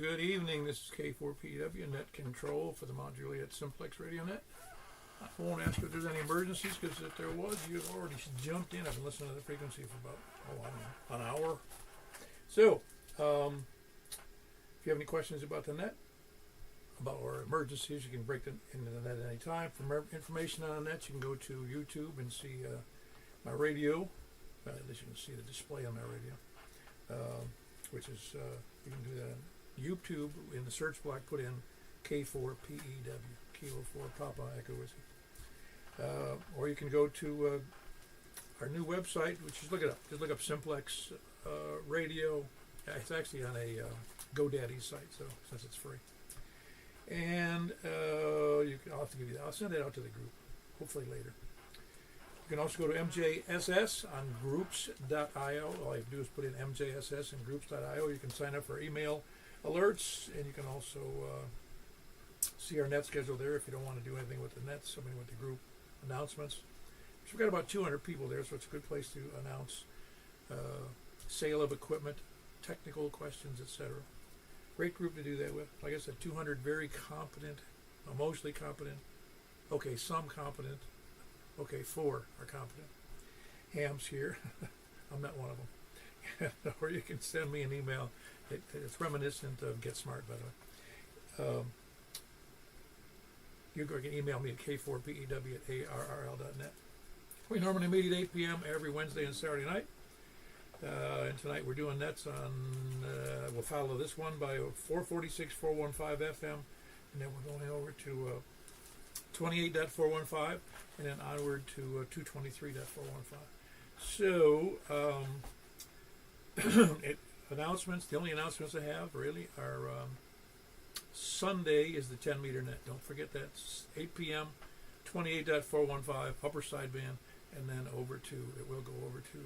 good evening. This is K4PW Net Control for the Mount Juliet Simplex Radio Net. I won't ask you if there's any emergencies, because if there was, you'd already jumped in. I've been listening to the frequency for about, I don't know, an hour. So, if you have any questions about the net, about our emergencies, you can break them into the net at any time. For information on the net, you can go to YouTube and see my radio. At least you can see the display on my radio, which is, you can do that on YouTube. In the search block, put in K4PEW, Kilo 4 Papa Echo Whiskey. Or you can go to our new website, which is, look it up. Just look up Simplex Radio. It's actually on a GoDaddy site, so since it's free. And I'll have to give you that. I'll send it out to the group, hopefully later. You can also go to MJSS on groups.io. All you have to do is put in MJSS and groups.io. You can sign up for email alerts, and you can also see our net schedule there if you don't want to do anything with the net, something with the group announcements. So we've got about 200 people there, so it's a good place to announce sale of equipment, technical questions, etc. Great group to do that with. Like I said, 200 very competent, emotionally competent, some competent, 4 are competent. Hams here. I'm not one of them. Or you can send me an email. It's reminiscent of Get Smart, by the way. You can email me at k4pew@arrl.net. We normally meet at 8 p.m. every Wednesday and Saturday night. And tonight we're doing nets on, we'll follow this one by 446, 415 FM. And then we're going over to 28.415 and then onward to 223.415. So, announcements, the only announcements I have really are Sunday is the 10 meter net. Don't forget that. It's 8 p.m., 28.415, upper sideband, and then it will go over to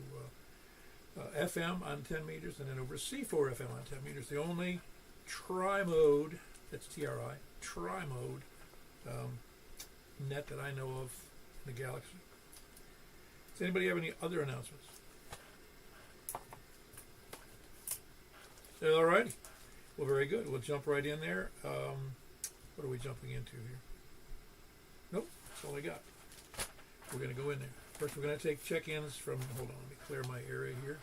FM on 10 meters, and then over to C4 FM on 10 meters. The only tri-mode, that's TRI, tri-mode net that I know of in the galaxy. Does anybody have any other announcements? All righty. Well, very good. We'll jump right in there. What are we jumping into here? Nope, that's all I got. We're going to go in there. First, we're going to take check-ins from, hold on, let me clear my area here.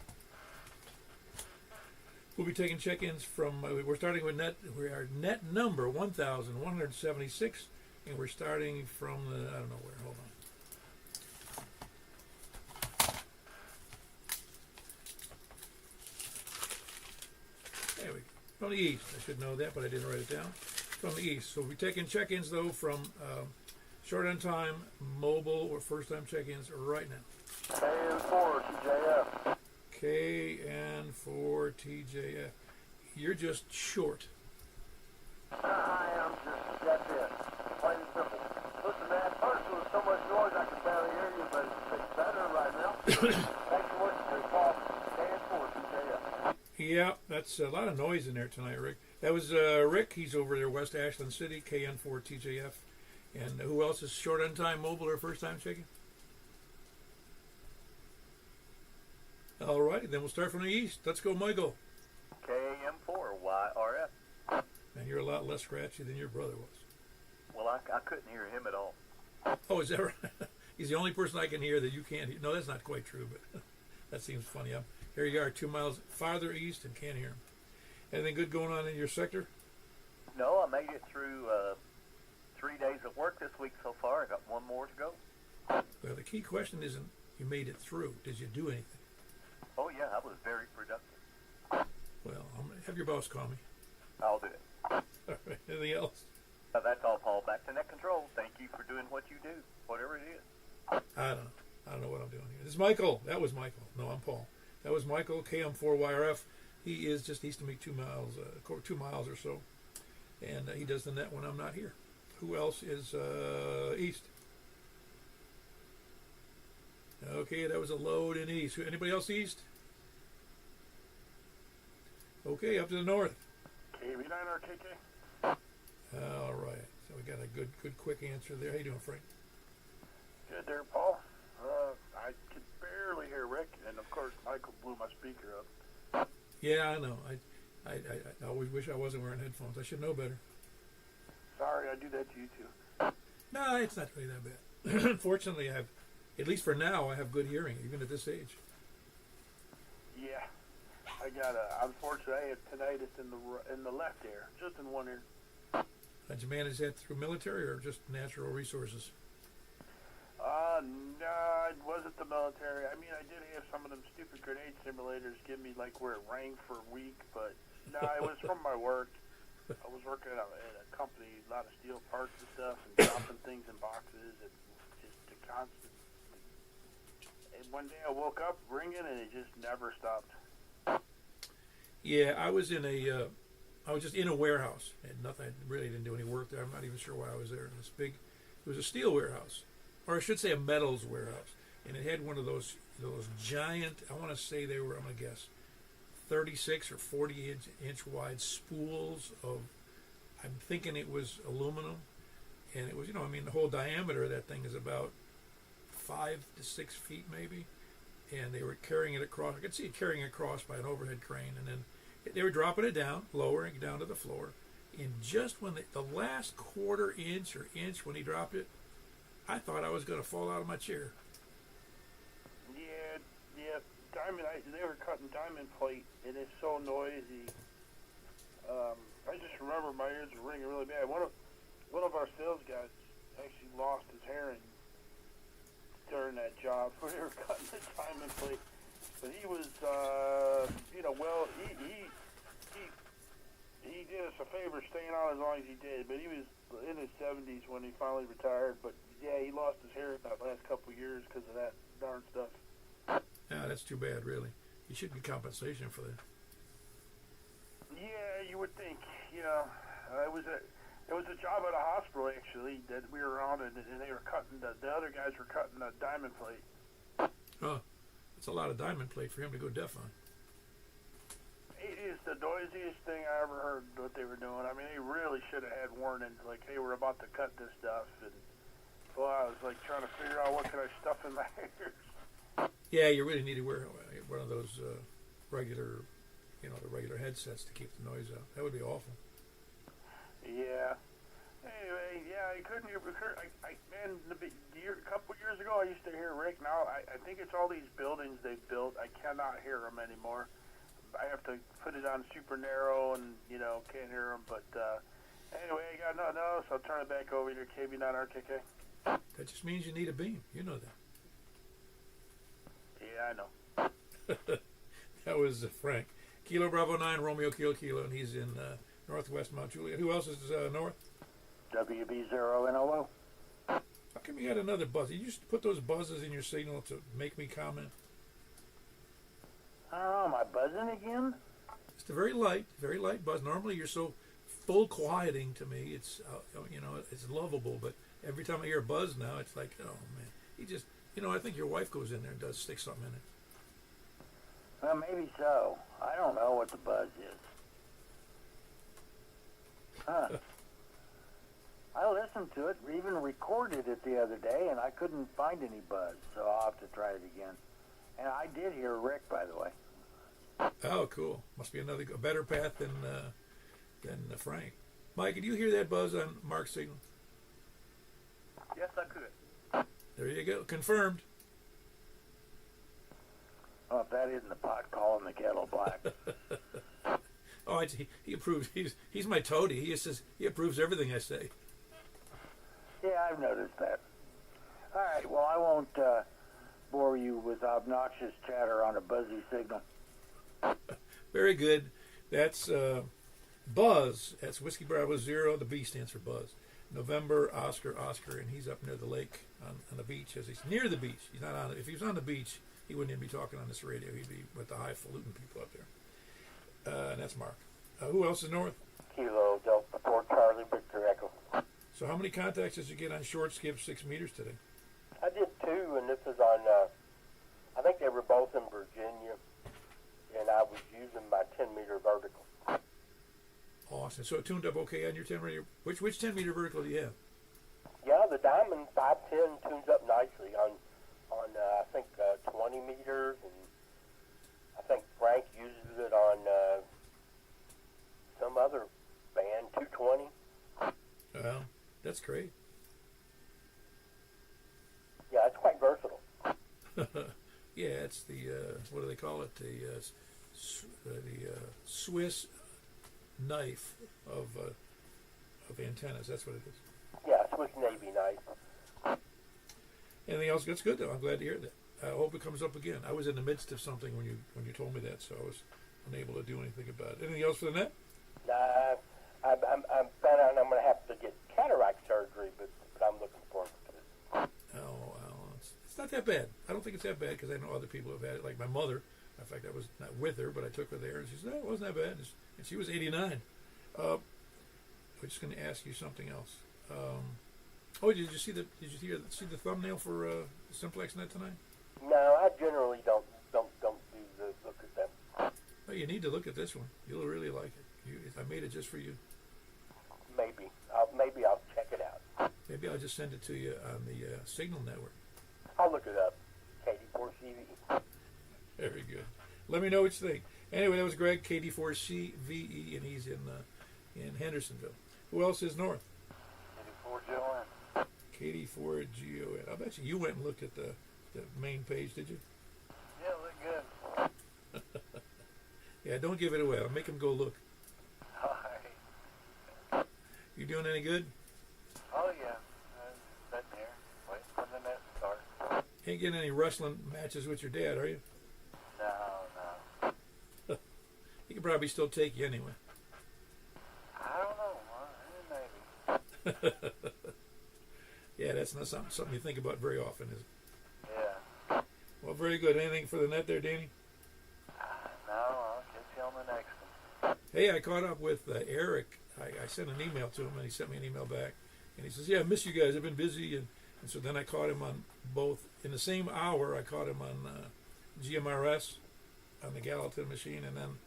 We'll be taking check-ins from, we're starting with net, we are net number 1,176, and we're starting from the, I don't know where, hold on. There we go. From the east. I should know that, but I didn't write it down. From the east. So we'll be taking check-ins, though, from short on time, mobile, or first-time check-ins right now. KN4 TJF. KN4 TJF. You're just short. I am just, that's it. Plain and simple. Listen, man, first there was so much noise I could barely hear you, but it's better right now. Thanks for listening to Paul. KN4 TJF. Yeah, that's a lot of noise in there tonight, Rick. That was Rick. He's over there, West Ashland City, KN4 TJF. And who else is short on time, mobile, or first time checking? All righty, then we'll start from the east. Let's go, Michael. KM4 YRF. And you're a lot less scratchy than your brother was. Well, I couldn't hear him at all. Oh, is that right? He's the only person I can hear that you can't hear. No, that's not quite true, but that seems funny. Here you are, 2 miles farther east and can't hear him. Anything good going on in your sector? No, I made it through 3 days of work this week so far. I got one more to go. Well, the key question isn't you made it through. Did you do anything? Oh, yeah, I was very productive. Well, have your boss call me. I'll do it. All right, anything else? That's all, Paul. Back to net control. Thank you for doing what you do, whatever it is. I don't know what I'm doing here. This is Michael. That was Michael. No, I'm Paul. That was Michael, KM4YRF. He is just east of me 2 miles or so. And he does the net when I'm not here. Who else is east? Okay, that was a load in east. Anybody else east? Okay, up to the north. KV9RKK. All right. So we got a good quick answer there. How you doing, Frank? Good there, Paul. I could barely hear Rick, and of course Michael blew my speaker up. Yeah, I know. I always wish I wasn't wearing headphones. I should know better. Sorry, I do that to you too. No, it's not really that bad. Fortunately, at least for now, I have good hearing, even at this age. Yeah, I got unfortunately, I have tinnitus in the left ear, just in one ear. Did you manage that through military or just natural resources? No, it wasn't the military. I mean, I did have some of them stupid grenade simulators give me like where it rang for a week, but no, it was from my work. I was working at a company, a lot of steel parts and stuff, and dropping things in boxes, and just a constant. And one day I woke up ringing, and it just never stopped. Yeah, I was just in a warehouse. And nothing. I really didn't do any work there. I'm not even sure why I was there. It was a steel warehouse, or I should say a metals warehouse, and it had one of those giant. I want to say they were. I'm gonna guess 36 or 40 inch wide spools of, I'm thinking it was aluminum, and it was, the whole diameter of that thing is about 5 to 6 feet maybe, and they were carrying it across. I could see it carrying it across by an overhead crane, and then they were dropping it down, lowering it down to the floor, and just when the last quarter inch or inch when he dropped it, I thought I was going to fall out of my chair. Yeah. They were cutting diamond plate, and it's so noisy. I just remember my ears were ringing really bad. One of our sales guys actually lost his hearing during that job when they were cutting the diamond plate. But he was, he did us a favor staying on as long as he did. But he was in his 70s when he finally retired. But yeah, he lost his hearing that last couple of years because of that darn stuff. Yeah, that's too bad, really. You should get compensation for that. Yeah, you would think. It was a job at a hospital actually that we were on, and they were cutting the other guys were cutting the diamond plate. Oh, that's a lot of diamond plate for him to go deaf on. It is the noisiest thing I ever heard what they were doing. I mean, they really should have had warnings, like, hey, we're about to cut this stuff, and well, I was like trying to figure out what can I stuff in my ears. Yeah, you really need to wear one of those regular headsets to keep the noise out. That would be awful. Yeah. Anyway, yeah, I couldn't hear. Man, a couple years ago, I used to hear Rick. Now, I think it's all these buildings they've built. I cannot hear them anymore. I have to put it on super narrow and, can't hear them. But anyway, I got nothing else. I'll turn it back over to KB9RKK. That just means you need a beam. You know that. Yeah, I know. That was Frank. Kilo Bravo 9, Romeo Kilo, and he's in northwest Mount Juliet. Who else is north? WB0NOO. How come you got another buzz? You used to put those buzzes in your signal to make me comment. I don't know, am I buzzing again? It's a very light buzz. Normally you're so full quieting to me. It's it's lovable, but every time I hear a buzz now, it's like, oh man, he just, I think your wife goes in there and does stick something in it. Well, maybe so. I don't know what the buzz is. Huh. I listened to it, even recorded it the other day, and I couldn't find any buzz, so I'll have to try it again. And I did hear Rick, by the way. Oh, cool. Must be a better path than Frank. Mike, did you hear that buzz on Mark's signal? Yes, I could. There you go. Confirmed. Well, if that isn't the pot calling the kettle black. Oh, he approves. He's my toady. He says he approves everything I say. Yeah, I've noticed that. All right, well, I won't bore you with obnoxious chatter on a buzzy signal. Very good. That's Buzz. That's Whiskey Bravo 0. The B stands for Buzz. November, Oscar, and he's up near the lake on the beach. As he's near the beach, he's not on it. If he was on the beach, he wouldn't even be talking on this radio. He'd be with the highfalutin people up there. And that's Mark. Who else is north? Kilo Delta 4 Charlie Victor Echo. So how many contacts did you get on short skip 6 meters today? I did 2, and this is on, I think they were both in Virginia, and I was using my 10-meter vertical. Awesome. So it tuned up okay on your 10 meter. Which 10 meter vertical do you have? Yeah, the Diamond 510 tunes up nicely on I think 20 meters, and I think Frank uses it on that's great. Yeah, it's quite versatile. Yeah, it's the what do they call it? The Swiss knife of antennas. That's what it is. Yeah, Swiss Navy knife. Anything else? That's good though. I'm glad to hear that. I hope it comes up again. I was in the midst of something when you told me that, so I was unable to do anything about it. Anything else for the net? I'm found out I'm going to have to get cataract surgery, but I'm looking forward to it. Oh, well, it's not that bad. I don't think it's that bad because I know other people have had it. Like my mother. In fact, I was not with her, but I took her there, and she said, "No, it wasn't that bad." And she was 89. I'm just going to ask you something else. Did you see the thumbnail for Simplex Net tonight? No, I generally don't do the look at them. Oh, you need to look at this one. You'll really like it. I made it just for you. Maybe I'll check it out. Maybe I'll just send it to you on the Signal Network. I'll look it up. KD4CV. Very good. Let me know what you think. Anyway, that was Greg, KD4CVE, and he's in Hendersonville. Who else is north? KD4GON. KD4GON. I bet you went and looked at the main page, did you? Yeah, look good. Yeah, don't give it away. I'll make him go look. All right. You doing any good? Oh, yeah. I'm sitting here waiting for the net to start. Ain't getting any wrestling matches with your dad, are you? No. He could probably still take you anyway. I don't know. Maybe. Yeah, that's not something you think about very often, is it? Yeah. Well, very good. Anything for the net there, Danny? No, I'll catch you on the next one. Hey, I caught up with Eric. I sent an email to him, and he sent me an email back. And he says, "Yeah, I miss you guys. I've been busy." And so then I caught him on both. In the same hour, I caught him on GMRS, on the Gallatin machine, and then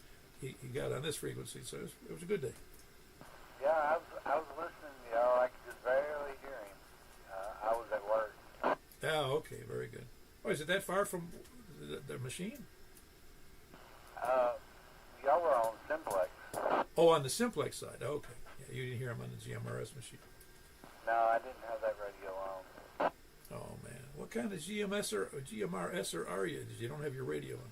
he got on this frequency. So it was a good day. Yeah, I was listening to y'all. I could just barely hear him. I was at work. Oh, okay. Very good. Oh, is it that far from the machine? Y'all were on Simplex. Oh, on the Simplex side. Okay. Yeah, you didn't hear him on the GMRS machine. No, I didn't have that radio on. Oh, man. What kind of GMRS are you? You don't have your radio on.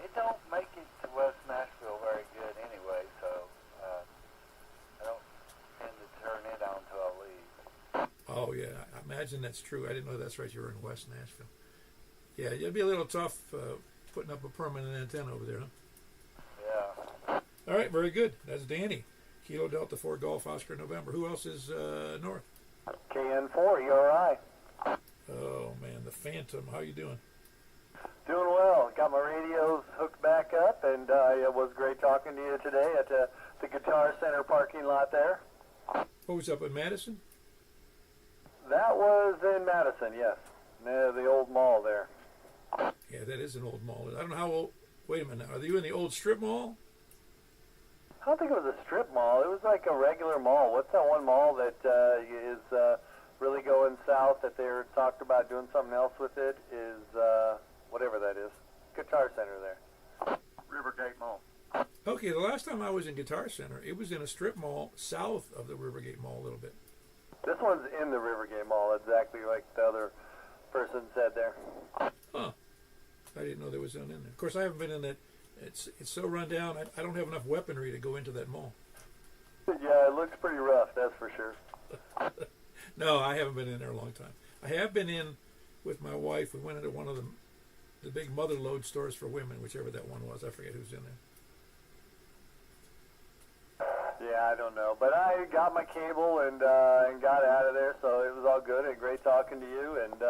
It don't make it to West Nashville very good anyway, so I don't tend to turn it on until I leave. Oh, yeah. I imagine that's true. I didn't know that's right. You were in West Nashville. Yeah, it'd be a little tough putting up a permanent antenna over there, huh? Yeah. All right, very good. That's Danny. Kilo Delta 4 Golf Oscar November. Who else is north? KN4, you alright? Oh, man, the Phantom. How you doing? Doing well. Got my radios hooked back up, and it was great talking to you today at the Guitar Center parking lot there. What was up in Madison? That was in Madison, yes. Near the old mall there. Yeah, that is an old mall. I don't know how old. Wait a minute. Are you in the old strip mall? I don't think it was a strip mall. It was like a regular mall. What's that one mall that is really going south that they're talked about doing something else with it? Is whatever that is. Guitar Center there. Rivergate Mall. Okay, the last time I was in Guitar Center, it was in a strip mall south of the Rivergate Mall a little bit. This one's in the Rivergate Mall, exactly like the other person said there. Huh. I didn't know there was one in there. Of course, I haven't been in that. It's so run down. I don't have enough weaponry to go into that mall. Yeah, it looks pretty rough, that's for sure. No, I haven't been in there a long time. I have been in with my wife. We went into one of the big mother load stores for women, whichever that one was. I forget who's in there. Yeah, I don't know. But I got my cable and got out of there, so it was all good and great talking to you. And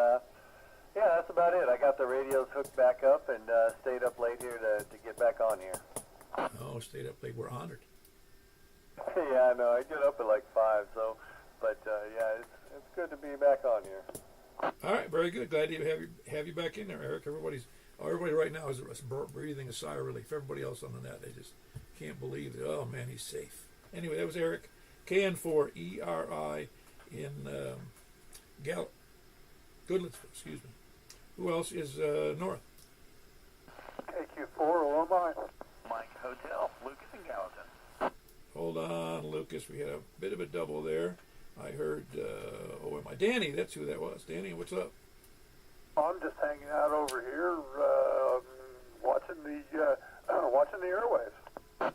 yeah, that's about it. I got the radios hooked back up and stayed up late here to get back on here. Oh, stayed up late. We're honored. Yeah, I know. I get up at like 5, so, but yeah, it's good to be back on here. All right, very good. Glad to have you back in there, Eric. Everybody right now is breathing a sigh of relief. Everybody else on the net, they just can't believe that. Oh man, he's safe. Anyway, that was Eric, KN4ERI in Goodlettsville. Excuse me. Who else is north? KQ4, who am I? Mike Hotel, Lucas and Gallatin. Hold on, Lucas. We had a bit of a double there. I heard, oh, am I Danny? That's who that was. Danny, what's up? I'm just hanging out over here, watching the airwaves.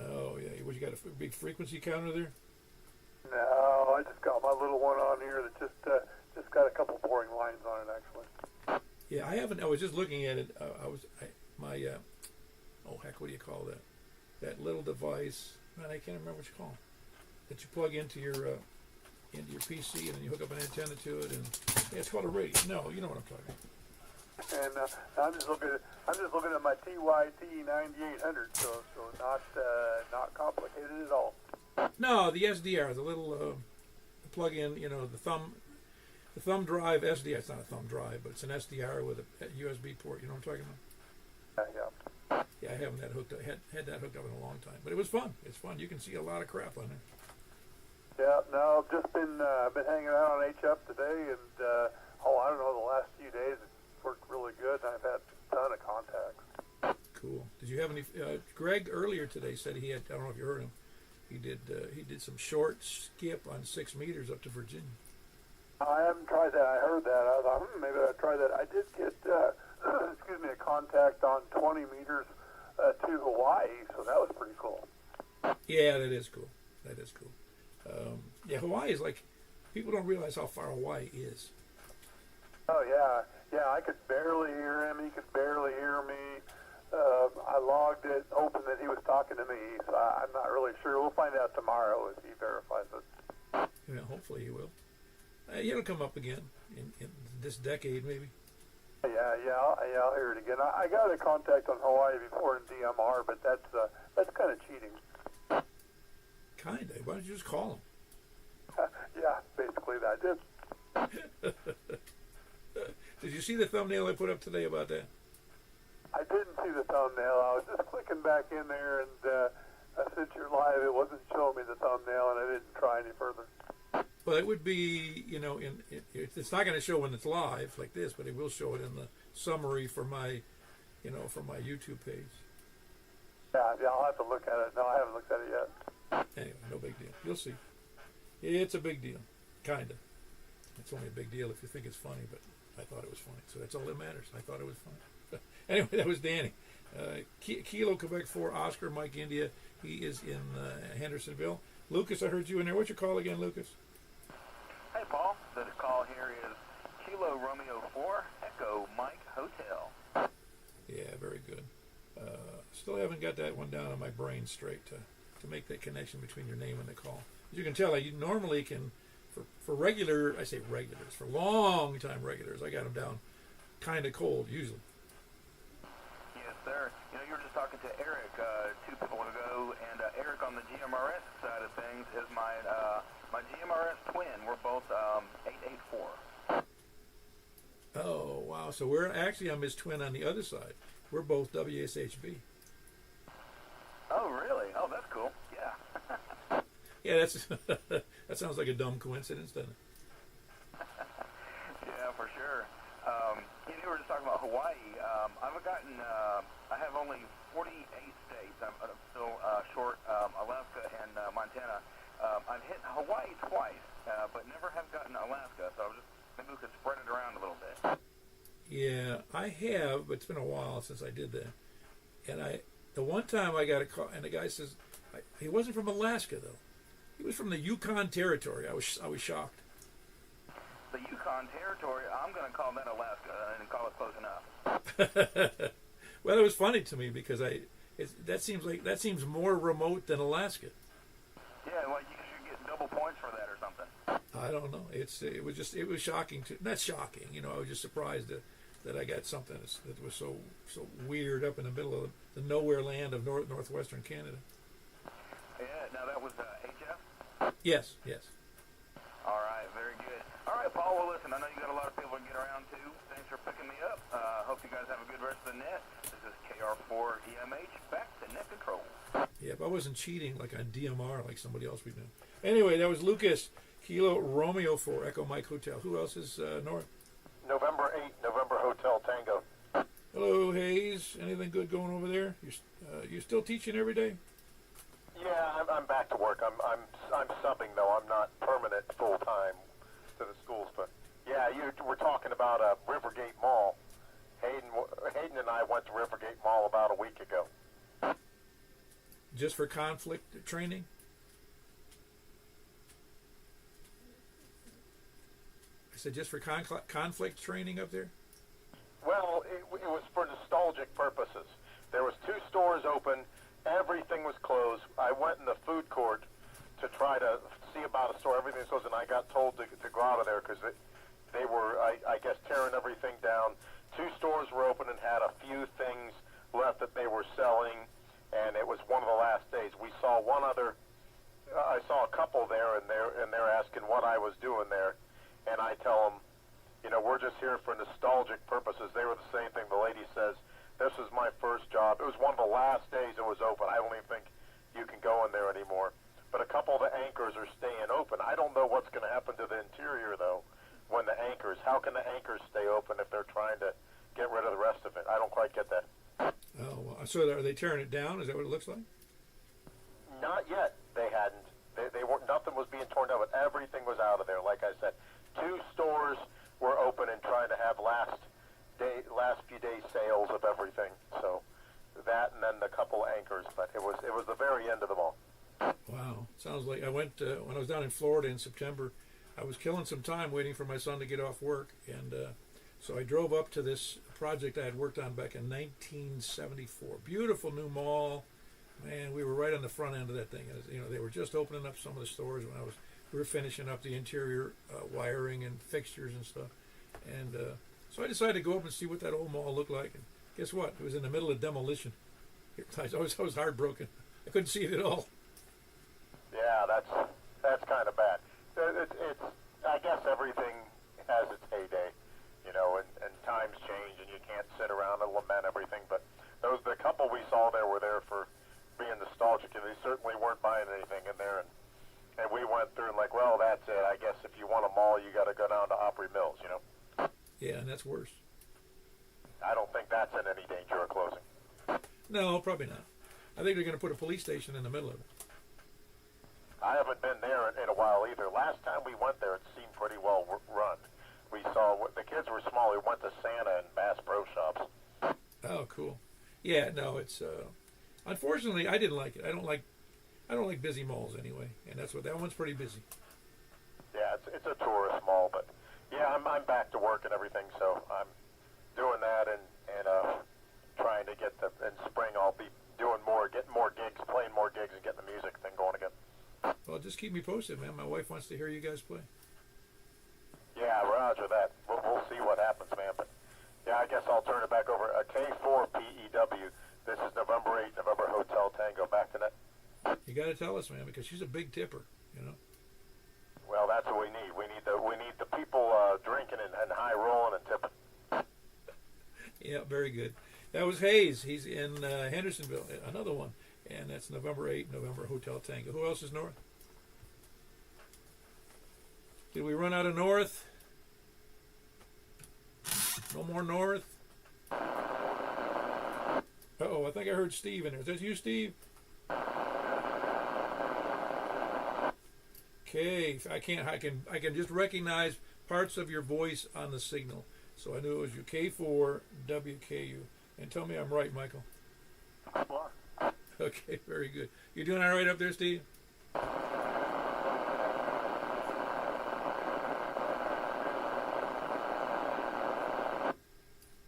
Oh, yeah. What, you got a big frequency counter there? No, I just got my little one on here that just got a couple boring lines on it, actually. Yeah, I haven't. I was just looking at it. Oh, heck, what do you call that? That little device. Man, I can't remember what you call it. That you plug into your PC and then you hook up an antenna to it, and yeah, it's called a radio. No, you know what I'm talking about. And I'm just looking at my TYT 9800, so not complicated at all. No, the SDR, the little plug-in. You know, the thumb drive SDR. It's not a thumb drive, but it's an SDR with a USB port. You know what I'm talking about? Yeah. Yeah, I haven't had that hooked up in a long time, but it was fun. It's fun. You can see a lot of crap on there. Yeah, no, I've just been hanging out on HF today, and I don't know, the last few days it's worked really good. And I've had a ton of contacts. Cool. Did you have any? Greg earlier today said he had. I don't know if you heard him. He did some short skip on 6 meters up to Virginia. I haven't tried that. I heard that. I thought maybe I'd try that. I did get a contact on 20 meters to Hawaii, so that was pretty cool. Yeah, that is cool. That is cool. Yeah, Hawaii is like, people don't realize how far Hawaii is. Oh, yeah. I could barely hear him. He could barely hear me. I logged it, open that he was talking to me, so I'm not really sure. We'll find out tomorrow if he verifies it. Yeah, hopefully he will. It'll come up again in this decade, maybe. Yeah, I'll hear it again. I got a contact on Hawaii before in DMR, but that's kind of cheating. Kinda. Why don't you just call him? Yeah, basically that. I did. Did you see the thumbnail I put up today about that? I didn't see the thumbnail. I was just clicking back in there, and since you're live, it wasn't showing me the thumbnail, and I didn't try any further. Well, it would be, it's not going to show when it's live like this, but it will show it in the summary for my YouTube page. Yeah, I'll have to look at it. No, I haven't looked at it yet. Anyway, no big deal. You'll see. It's a big deal, kinda. It's only a big deal if you think it's funny, but I thought it was funny, so that's all that matters. I thought it was funny. Anyway, that was Danny. Kilo Quebec 4 Oscar Mike India. He is in Hendersonville. Lucas, I heard you in there. What's your call again, Lucas? Hey, Paul. The call here is Kilo Romeo 4 Echo Mike Hotel. Yeah, very good. Still haven't got that one down in my brain straight to make that connection between your name and the call. As you can tell, I normally can, for regular, I say regulars, for long-time regulars, I got them down kind of cold, usually. Yes, sir. You were just talking to Eric 2 people ago, and Eric on the GMRS side of things is my GMRS twin. We're both 884. Oh, wow. So I'm his twin on the other side. We're both WSHB. Oh, really? Oh, that's cool. Yeah. Yeah, that sounds like a dumb coincidence, doesn't it? Yeah, for sure. You were just talking about Hawaii. I have only 48 states. I'm still short Alaska and Montana. I've hit Hawaii twice, but never have gotten Alaska, so maybe we could spread it around a little bit. Yeah, I have, but it's been a while since I did that. And the one time I got a call, and the guy says, he wasn't from Alaska, though. He was from the Yukon Territory. I was shocked. The Yukon Territory, I'm going to call that Alaska and call it close enough. Well, it was funny to me because that seems more remote than Alaska. Yeah, like you should get double points for that or something. I don't know. It was shocking not shocking. I was just surprised that I got something that was so weird up in the middle of the nowhere land of northwestern Canada. Yeah. Now that was HF. Yes. All right, very good. All right, Paul, well, listen, I know you got a lot of people to get around to. Thanks for picking me up. Hope you guys have a good rest of the net. This is KR4EMH, back to net control. Yeah, but I wasn't cheating like on DMR like somebody else we knew. Anyway, that was Lucas, Kilo Romeo 4, Echo Mike Hotel. Who else is north? November 8, November Hotel Tango. Hello, Hayes. Anything good going over there? You still teaching every day? Yeah, Yeah, I'm back to work. I'm subbing though. I'm not permanent full time to the schools, but yeah, we're talking about Rivergate Mall. Hayden and I went to Rivergate Mall about a week ago. Just for conflict training? I said just for conflict training up there? Well, it was for nostalgic purposes. There was 2 stores open. Everything was closed. I went in the food court to try to see about a store. Everything was closed, and I got told to go out of there because they were, I guess, tearing everything down. 2 stores were open and had a few things left that they were selling, and it was one of the last days. We saw one other. I saw a couple there, and they're asking what I was doing there, and I tell them, we're just here for nostalgic purposes. They were the same thing. The lady says, this is my first job. It was one of the last days it was open. I don't even think you can go in there anymore. But a couple of the anchors are staying open. I don't know what's going to happen to the interior, though, when the anchors, how can the anchors stay open if they're trying to get rid of the rest of it? I don't quite get that. Oh, so are they tearing it down? Is that what it looks like? Not yet. They hadn't. They weren't. Nothing was being torn down, but everything was out of there. Like I said, 2 stores were open and trying to have last few days sales of everything. So that, and then the couple anchors, but it was the very end of the mall. Wow, sounds like I went when I was down in Florida in September. I was killing some time waiting for my son to get off work, and so I drove up to this project I had worked on back in 1974. Beautiful new mall. Man, we were right on the front end of that thing. They were just opening up some of the stores when we were finishing up the interior wiring and fixtures and stuff. And so I decided to go up and see what that old mall looked like. And guess what? It was in the middle of demolition. I was heartbroken. I couldn't see it at all. Yeah, that's kind of bad. It's I guess everything has its heyday, and times change, and you can't sit around and lament everything. But the couple we saw there were there for being nostalgic, and they certainly weren't buying anything in there. And we went through and like, well, that's it. I guess if you want a mall, you got to go down to Opry Mills, Yeah, and that's worse. I don't think that's in any danger of closing. No, probably not. I think they're going to put a police station in the middle of it. I haven't been there in a while either. Last time we went there, it seemed pretty well run. We saw, the kids were small. We went to Santa and Bass Pro Shops. Oh, cool. Yeah, no, it's unfortunately I didn't like it. I don't like busy malls anyway, and that one's pretty busy. Yeah, it's a tourist mall, but yeah, I'm back to work and everything, so I'm doing that and trying to get in spring I'll be getting more gigs, playing more gigs, and getting the music thing going again. Well, just keep me posted, man. My wife wants to hear you guys play. Yeah, roger that. We'll see what happens, man. But yeah, I guess I'll turn it back over. K4PEW. This is November 8, November Hotel Tango. Back to net. You got to tell us, man, because she's a big tipper. Well, that's what we need. We need the people drinking and high rolling and tipping. Yeah, very good. That was Hayes. He's in Hendersonville. Another one. And that's November 8, November Hotel Tango. Who else is north? Did we run out of north? No more north? Uh-oh, I think I heard Steve in there. Is that you, Steve? Okay, I can just recognize parts of your voice on the signal. So I knew it was you. K4 WKU. And tell me I'm right, Michael. Okay, very good. You doing all right up there, Steve?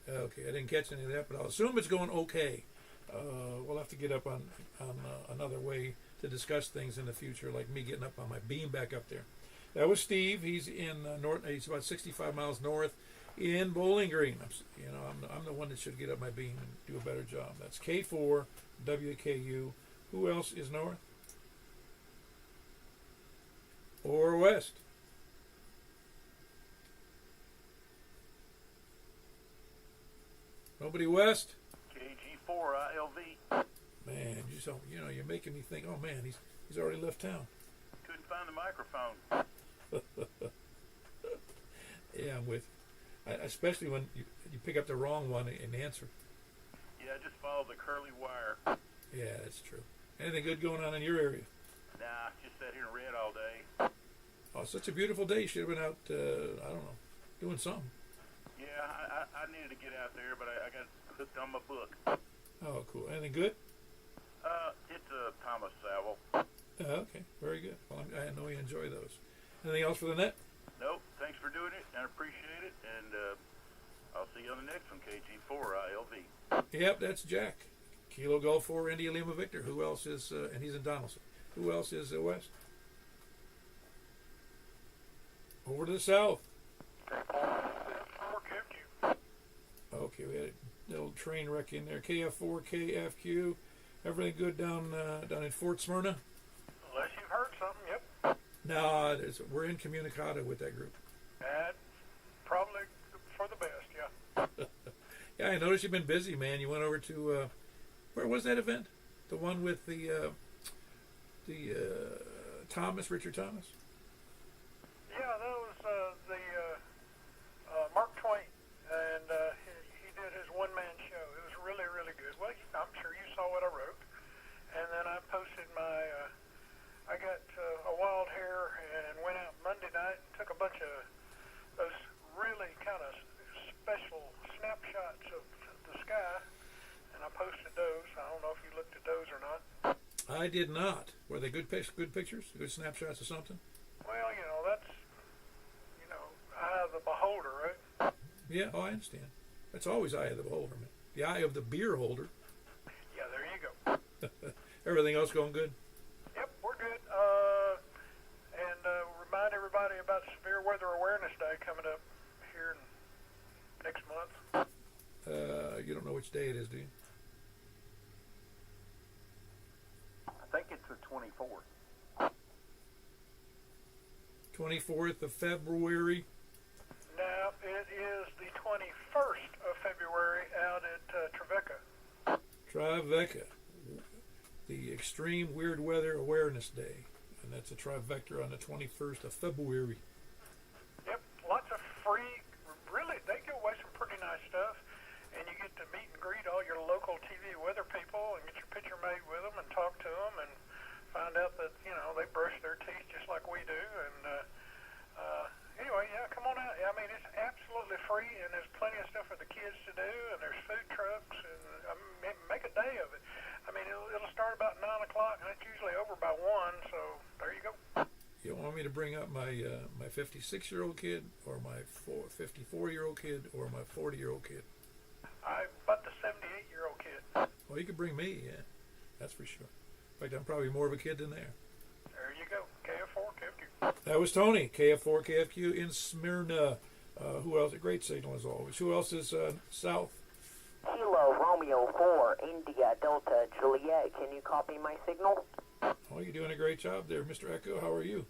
Okay, I didn't catch any of that, but I'll assume it's going okay. We'll have to get up on another way to discuss things in the future, like me getting up on my beam back up there. That was Steve. He's in north. He's about 65 miles north in Bowling Green. I'm the one that should get up my beam and do a better job. That's K4 WKU. Who else is north or west? Nobody west? KG4ILV. Man, you're making me think, oh man, he's already left town. Couldn't find the microphone. Yeah, I'm with you. Especially when you pick up the wrong one and answer. Yeah, just follow the curly wire. Yeah, that's true. Anything good going on in your area? Nah, just sat here and read all day. Oh, such a beautiful day. You should have been out, I don't know, doing something. Yeah, I needed to get out there, but I got hooked on my book. Oh, cool. Anything good? It's a Thomas Saville. Okay, very good. Well, I know you enjoy those. Anything else for the net? Nope, thanks for doing it. I appreciate it, and I'll see you on the next one, KG4 ILV. Yep, that's Jack. Kilo Golf 4, India Lima Victor. Who else is, and he's in Donaldson. Who else is west? Over to the south. Okay, we had a little train wreck in there. KF4, KFQ. Everything good down in Fort Smyrna? Unless you've heard something, yep. No, we're incommunicado with that group. And probably for the best, yeah. Yeah, I noticed you've been busy, man. You went over to, where was that event? The one with the Richard Thomas? Yeah, that was the Mark Twain, and he did his one-man show. It was really, really good. Well, I'm sure you saw what I wrote. And then I posted I got a wild hair and went out Monday night and took a bunch of those really kind of special snapshots of the sky, and I posted those. I don't know if you looked at those or not. I did not. Were they good pictures? Good snapshots of something? Well, that's, eye of the beholder, right? Yeah, I understand. That's always eye of the beholder, man. The eye of the beer holder. Yeah, there you go. Everything else going good? Yep, we're good. And remind everybody about Severe Weather Awareness Day coming up here next month. You don't know which day it is, do you? I think it's the 24th. 24th of February. Now, it is the 21st of February out at Trevecca. Trivecca. The Extreme Weird Weather Awareness Day. And that's a trivecta on the 21st of February. Yep, lots of free, really, they give away some pretty nice stuff. And you get to meet and greet all your local TV weather people and get your picture made with them and talk to them and find out that, they brush their teeth just like we do. And anyway, yeah, come on out. I mean, it's absolutely free, and there's plenty of stuff for the kids to do, and there's food trucks, and make a day of it. I mean, it'll start about 9 o'clock, and it's usually over by 1, so there you go. You want me to bring up my 56-year-old kid, or my 54-year-old kid, or my 40-year-old kid? But the 78-year-old kid. Well, you could bring me, yeah. That's for sure. In fact, I'm probably more of a kid than they are. There you go. KF4, KFQ. That was Tony, KF4, KFQ in Smyrna. Who else? A great signal as always. Who else is south? Kilo Romeo 4, India Delta Juliet. Can you copy my signal? Oh, you're doing a great job there, Mr. Echo. How are you?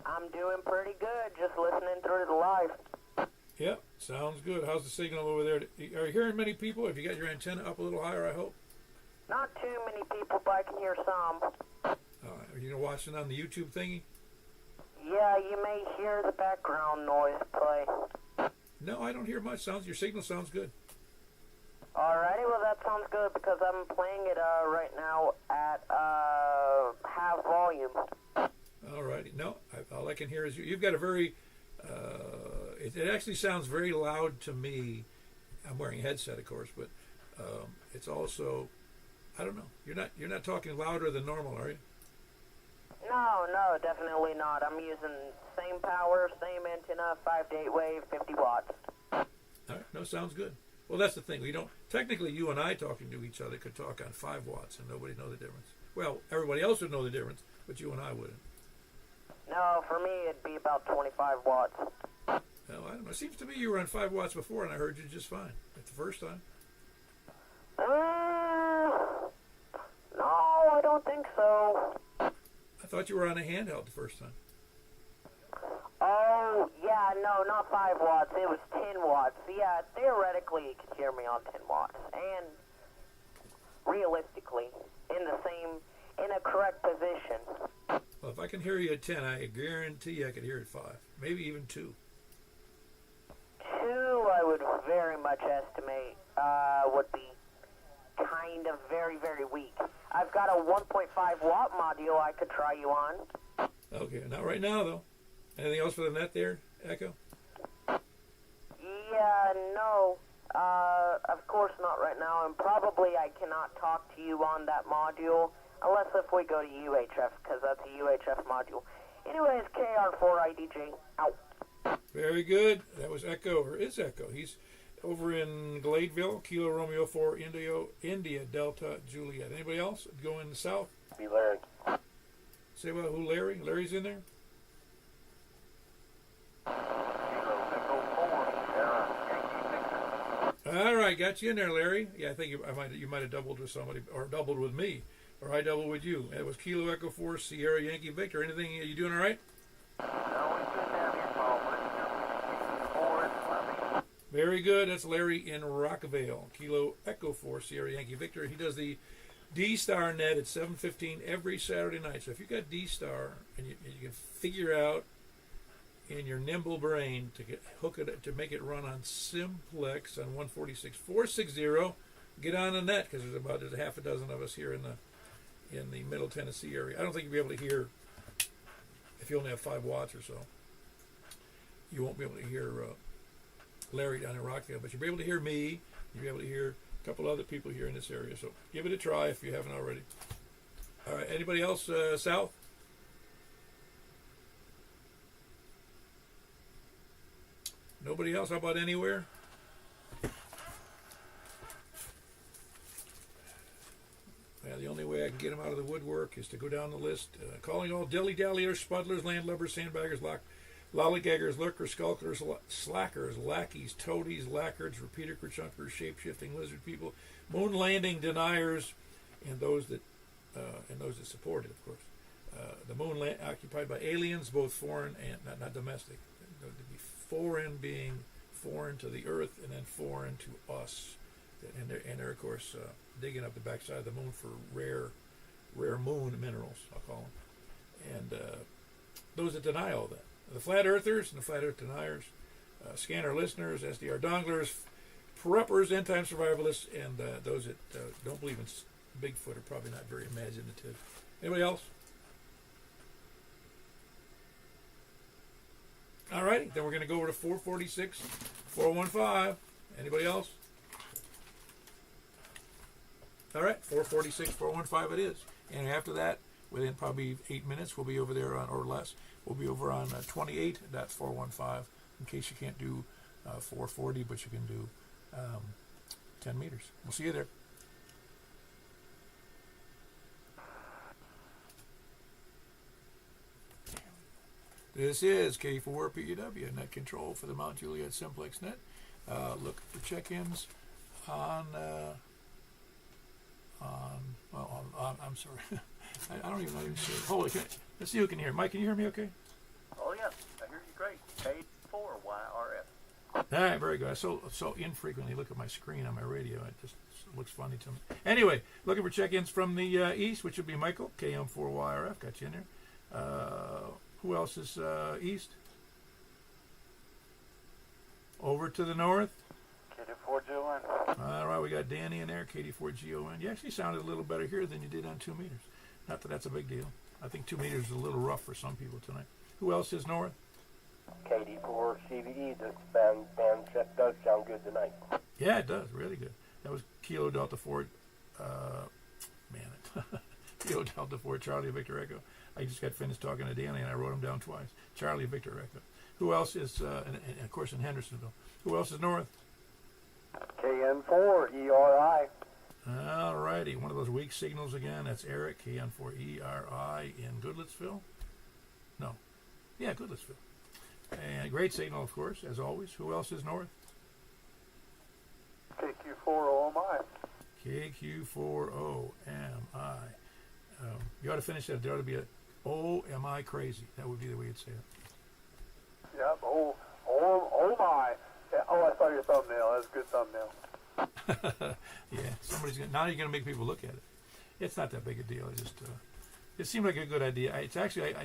I'm doing pretty good, just listening through the live. Yep, sounds good. How's the signal over there? Are you hearing many people? Have you got your antenna up a little higher, I hope? Not too many people, but I can hear some. Are you watching on the YouTube thingy? Yeah, you may hear the background noise play. No, I don't hear much. Your signal sounds good. Alrighty, well that sounds good because I'm playing it right now at half volume. Alrighty. No, all I can hear is you've got a very... It actually sounds very loud to me. I'm wearing a headset, of course, but it's also... I don't know. You're not talking louder than normal, are you? No, definitely not. I'm using same power, same antenna, 5 to 8 wave, 50 watts. All right. No, sounds good. Well, that's the thing. Technically, you and I talking to each other could talk on 5 watts and nobody know the difference. Well, everybody else would know the difference, but you and I wouldn't. No, for me it'd be about 25 watts. Well, I don't know. It seems to me you were on 5 watts before and I heard you just fine. At the first time. No, I don't think so. I thought you were on a handheld the first time. Oh, yeah, no, not 5 watts. It was 10 watts. Yeah, theoretically you could hear me on 10 watts. And realistically, in a correct position. Well, if I can hear you at 10, I guarantee I could hear at 5. Maybe even 2. 2, I would very much estimate, would be kind of very, very weak. I've got a 1.5 watt module I could try you on. Okay, not right now though. Anything else for the net there, Echo? Yeah, no. Of course not right now, and probably I cannot talk to you on that module unless if we go to UHF, because that's a UHF module. Anyways, KR4IDJ, out. Very good. That was Echo, or is Echo. He's over in Gladeville, Kilo Romeo 4, India Delta Juliet. Anybody else going south? Be Larry. Say well, who Larry? Larry's in there? All right, got you in there, Larry. Yeah, I think you might have doubled with somebody, or doubled with me, or I doubled with you. It was Kilo Echo 4 Sierra Yankee Victor. Anything? You doing all right? Very good. That's Larry in Rockville. Kilo Echo 4 Sierra Yankee Victor. He does the D-Star net at 7:15 every Saturday night. So if you've got D-Star and you can figure out in your nimble brain to hook it to make it run on Simplex on 146.460, get on the net, because there's a half a dozen of us here in the Middle Tennessee area. I don't think you'll be able to hear, if you only have 5 watts or so, you won't be able to hear Larry down in Rockville, but you'll be able to hear me. You'll be able to hear a couple other people here in this area. So give it a try if you haven't already. All right, anybody else south? Nobody else? How about anywhere? Yeah, the only way I can get them out of the woodwork is to go down the list. Calling all dilly-dalliers, spuddlers, landlubbers, sandbaggers, lollygaggers, lurkers, skulkers, slackers, lackeys, toadies, lackards, repeater kerchunkers, shape-shifting lizard people, moon landing deniers, and those that support it, of course. The moon occupied by aliens, both foreign and not domestic. To be foreign, being foreign to the Earth, and then foreign to us. And they're of course digging up the backside of the moon for rare moon minerals, I'll call them. And those that deny all that. The flat earthers and the flat earth deniers, scanner listeners, SDR donglers, preppers, end time survivalists, and those that don't believe in Bigfoot are probably not very imaginative. Anybody else? All right, then we're going to go over to 446, 415. Anybody else? All right, 446, 415 it is. And after that, within probably 8 minutes, we'll be over there on, or less, we'll be over on 28.415 in case you can't do 440, but you can do 10 meters. We'll see you there. This is K4PUW, net control for the Mount Juliet Simplex Net. Look for check-ins on I'm sorry. I don't even know how to say it. Holy, let's see who can hear. Mike, can you hear me okay? Oh, yeah. I hear you great. K4YRF. All right, very good. I so infrequently look at my screen on my radio. It just looks funny to me. Anyway, looking for check-ins from the east, which would be Michael, KM4YRF. Got you in there. Who else is east? Over to the north. KD4GON. All right, we got Danny in there, KD4GON. You actually sounded a little better here than you did on 2 meters. Not that that's a big deal. I think 2 meters is a little rough for some people tonight. Who else is north? KD4CVE. This band check does sound good tonight. Yeah, it does. Really good. That was Kilo Delta 4. Kilo Delta 4, Charlie Victor Echo. I just got finished talking to Danny, and I wrote them down twice. Charlie Victor Echo. Who else is, and of course, in Hendersonville. Who else is north? KN4ERI. All righty. One of those weak signals again. That's Eric, KN4ERI in Goodlettsville. No. Yeah, Goodlettsville. And great signal, of course, as always. Who else is north? KQ4OMI. KQ4OMI. You ought to finish that. There ought to be a am I crazy? That would be the way you'd say it. Yep. Oh my. Yeah, I saw your thumbnail. That's a good thumbnail. Yeah, now you're going to make people look at it. It's not that big a deal. It seemed like a good idea. It's actually,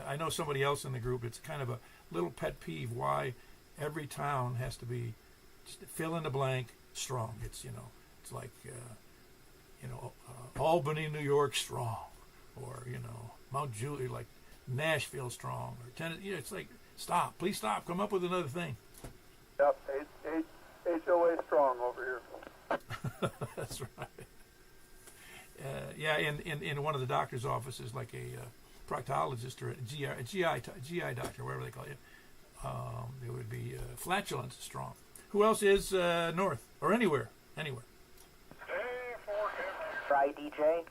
I know somebody else in the group. It's kind of a little pet peeve why every town has to be just fill in the blank strong. It's like Albany, New York strong, or Mount Juliet, like Nashville strong, or Tennessee. It's like please stop, come up with another thing. Yep, HOA strong over here. That's right. In one of the doctor's offices, like a proctologist or a GI doctor, whatever they call it, there would be flatulence strong. Who else is north or anywhere? Right, DJ.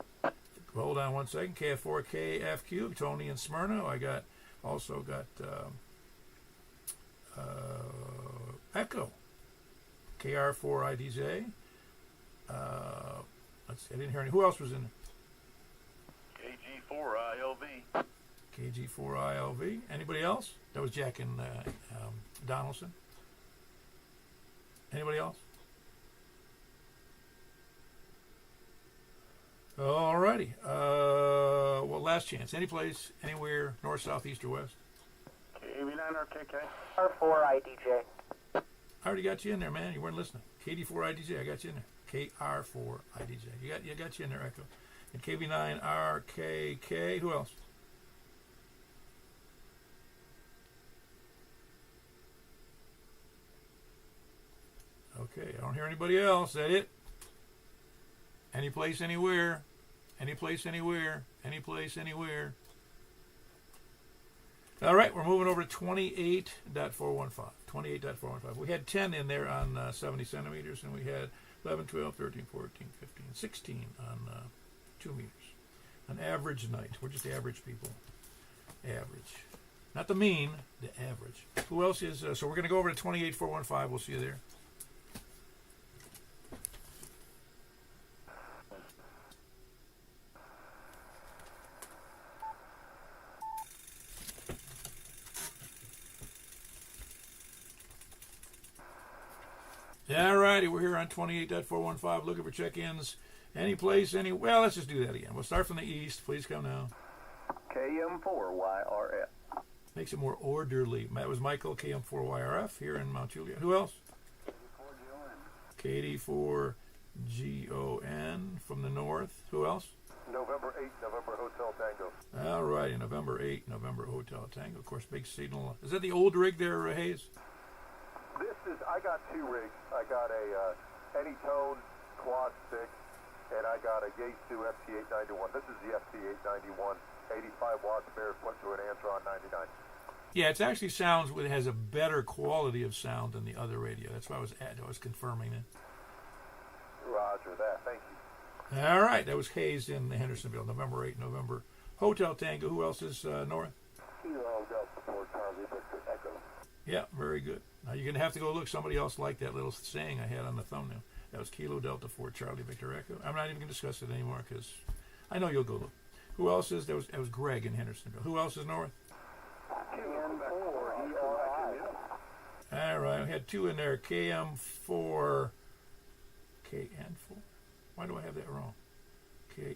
Hold on one second. KF4 KFQ, Tony and Smyrna. I also got Echo, KR4 IDJ. Let's see, I didn't hear any. Who else was in KG4 ILV. KG4 ILV. Anybody else? That was Jack and Donaldson. Anybody else? Alrighty. Well, last chance. Any place, anywhere, north, south, east, or west? KV9RKK. R4 IDJ. I already got you in there, man. You weren't listening. KD4 IDJ, I got you in there. KR4 IDJ. You got you in there, Echo. And KB9RKK. Who else? Okay, I don't hear anybody else. Is that it? Any place, anywhere. Any place, anywhere. Any place, anywhere. All right, we're moving over to 28.415. 28.415. We had 10 in there on 70 centimeters, and we had 11, 12, 13, 14, 15, 16 on 2 meters. An average night. We're just average people. Average. Not the mean, the average. Who else is... so we're going to go over to 28.415. We'll see you there. All righty, we're here on 28.415 looking for check-ins. Any place, well, let's just do that again. We'll start from the east. Please come now. KM4YRF. Makes it more orderly. That was Michael, KM4YRF, here in Mount Juliet. Who else? KD4GON from the north. Who else? November 8, November Hotel Tango. All righty, November 8, November Hotel Tango. Of course, big signal. Is that the old rig there, Hayes? I got 2 rigs. I got a Anytone Quad 6, and I got a Yaesu FT891. This is the FT891, 85 watts, bears went to an Antron 99. Yeah, it actually sounds, it has a better quality of sound than the other radio. That's why I was confirming it. Roger that. Thank you. All right, that was Hayes in Hendersonville, November 8, November Hotel Tango. Who else is north? Kilo Delta 4 Charlie Victor Echo. Yeah, very good. Now you're going to have to go look. Somebody else liked that little saying I had on the thumbnail. That was Kilo Delta 4 Charlie Victor Echo. I'm not even going to discuss it anymore because I know you'll go look. Who else is? That was Greg in Hendersonville. Who else is north? All right, we had 2 in there. KM4. KN4? Why do I have that wrong?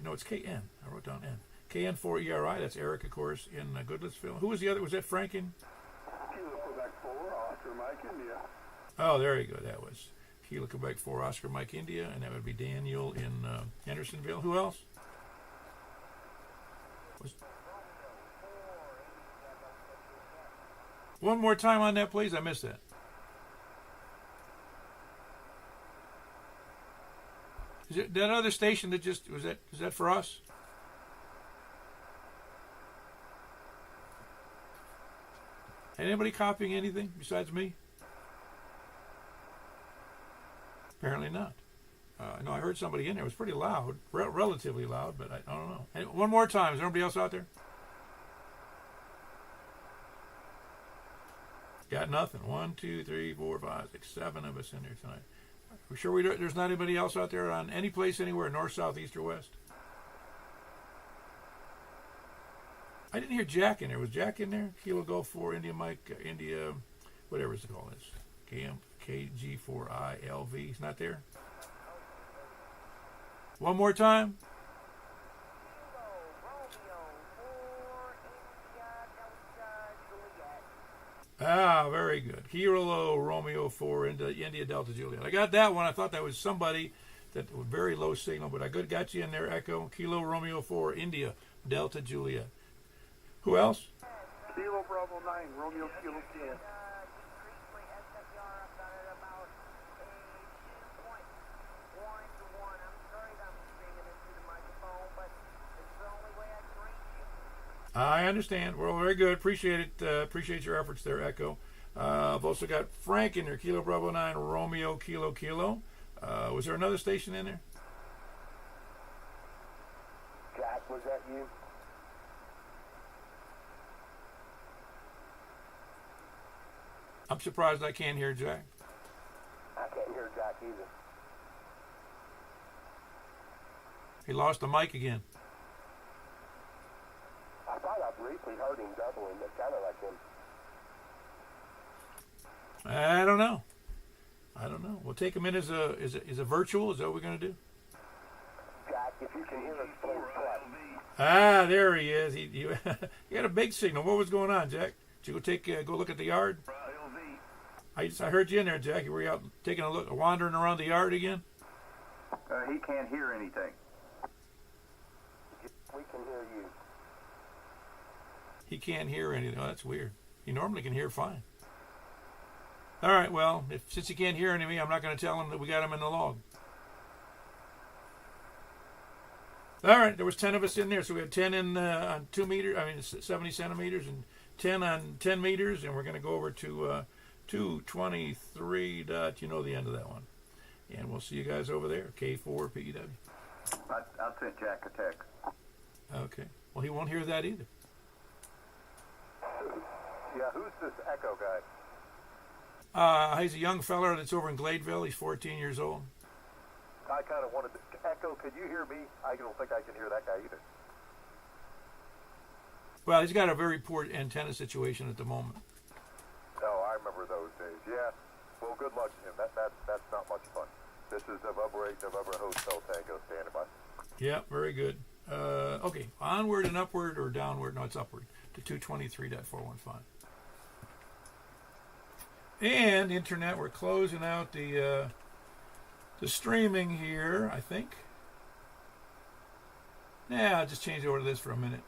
No, it's KN. I wrote down N. KN4 ERI. That's Eric, of course, in Goodlettsville. Who was the other? Was that Franken? Oh, there you go. That was Kilo Quebec 4 Oscar Mike India, and that would be Daniel in Hendersonville. Who else? One more time on that, please. I missed that. Is it that other station that just is that for us? Anybody copying anything besides me? Apparently not. No, I heard somebody in there. It was pretty loud, relatively loud, but I don't know. Hey, one more time. Is there anybody else out there? Got nothing. 1, 2, 3, 4, 5, 6, 7 of us in there tonight. We're sure there's not anybody else out there on any place anywhere, north, south, east, or west? I didn't hear Jack in there. Was Jack in there? Kilo Golf 4, India Mike, India, whatever it's called. It's KG4ILV. He's not there? One more time. Ah, very good. Kilo Romeo 4 into India Delta Juliet. I got that one. I thought that was somebody that very low signal, but I got you in there. Echo Kilo Romeo 4 India Delta Juliet. Who else? Kilo Bravo 9, Romeo Kilo Kilo. I understand. Well, very good. Appreciate it. Appreciate your efforts there, Echo. I've also got Frank in there. Kilo Bravo 9 Romeo Kilo Kilo. Was there another station in there? Jack, was that you? I'm surprised I can't hear Jack. I can't hear Jack either. He lost the mic again. I thought I briefly heard him doubling. It sounded like him. I don't know. We'll take him in as a virtual. Is that what we're going to do? Jack, if you can hear us, please play. Ah, there he is. You had a big signal. What was going on, Jack? Did you go look at the yard? I heard you in there, Jack. Were you out taking a look, wandering around the yard again? He can't hear anything. We can hear you. He can't hear anything. Oh, that's weird. He normally can hear fine. All right, well, since he can't hear anything, I'm not going to tell him that we got him in the log. All right, there was 10 of us in there, so we had 10 on 2 meters, 70 centimeters, and 10 on 10 meters, and we're going to go over to 223 dot, you know the end of that one. And we'll see you guys over there, K4 PEW. I sent Jack a text. Okay. Well, he won't hear that either. Yeah, who's this Echo guy? He's a young fella that's over in Gladeville. He's 14 years old. I kind of wanted to Echo. Could you hear me? I don't think I can hear that guy either. Well, he's got a very poor antenna situation at the moment. Oh, I remember those days. Yeah. Well, good luck to him. That's not much fun. This is November 8, November Hotel Tango standing by. Yeah, very good. Okay, onward and upward or downward? No, it's upward to 223.415. And internet, we're closing out the streaming here, I think. Yeah, I'll just change over to this for a minute.